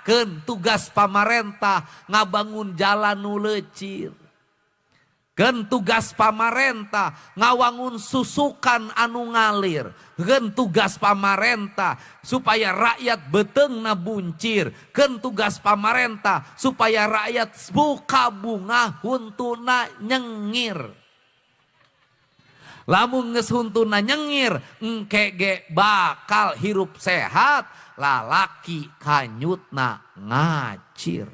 Keun tugas pamarentah ngabangun jalan nu leucir. Keun tugas pamarentah ngawangun susukan anu ngalir. Keun tugas pamarentah supaya rakyat beteungna buncir. Keun tugas pamarentah supaya rakyat buka bunga huntuna nyengir. Lamun geus huntuna nyengir engke ge bakal hirup sehat, lalaki kanyutna ngacir.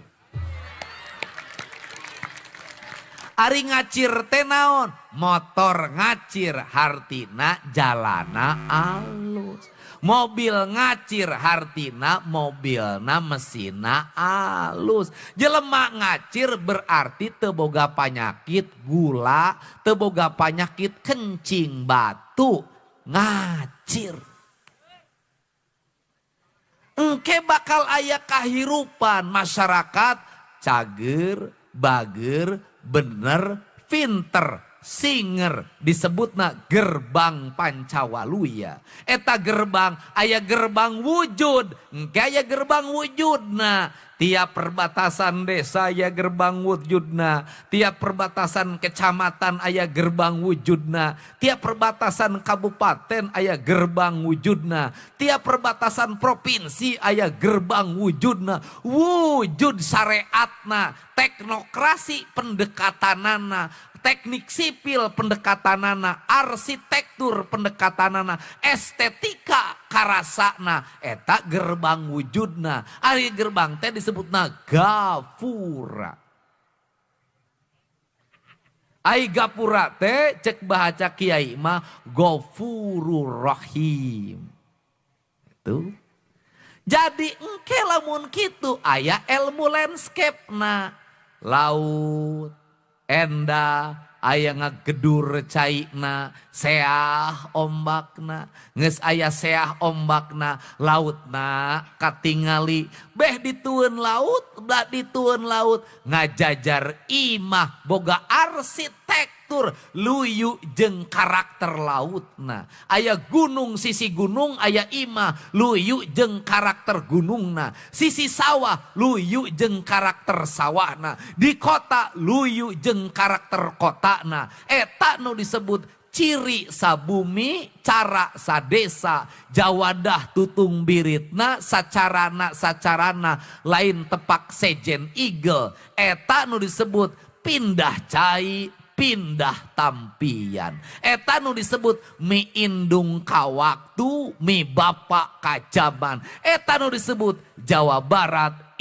Ari ngacir teh naon? Motor ngacir hartina jalana alus. Mobil ngacir hartina mobilna mesinna alus. Jelema ngacir berarti teu boga panyakit gula, teu boga panyakit kencing batu, ngacir. Engke bakal aya kahirupan masyarakat cager, bager, bener, pinter, singer, disebutna gerbang Pancawaluya. Eta gerbang, aya gerbang wujud, engke aya gerbang wujudna. Tiap perbatasan desa aya gerbang wujudna, tiap perbatasan kecamatan aya gerbang wujudna, tiap perbatasan kabupaten aya gerbang wujudna, tiap perbatasan provinsi aya gerbang wujudna. Wujud syariatna, teknokrasi pendekatanana, teknik sipil pendekatanana, arsitektur pendekatanana, estetika karasana, eta gerbang wujudna. Ari gerbang teh disebutna gapura. Ai gapura teh cek bahaca kiai mah Ghafurur Rahim. Itu. Jadi engke lamun kitu aya ilmu landscape na, laut, endah, aya ngagedur caina, seah ombakna, geus aya seah ombakna, lautna katingali, beh ditueun laut, beh ditueun laut, ngajajar imah boga arsitektur luyu jeung karakter lautna. Aya gunung sisi gunung, aya imah luyu jeung karakter gunungna. Sisi sawah luyu jeung karakter sawahna. Di kota luyu jeung karakter kotana. Eta nu disebut ciri sabumi, cara sadesa, jawadah tutung biritna, sacarana lain tepak sejen igel. Eta nu disebut pindah cai, pindah tampian. Eta nu disebut mi indung ka waktu, mi bapak ka jaman. Eta nu disebut Jawa Barat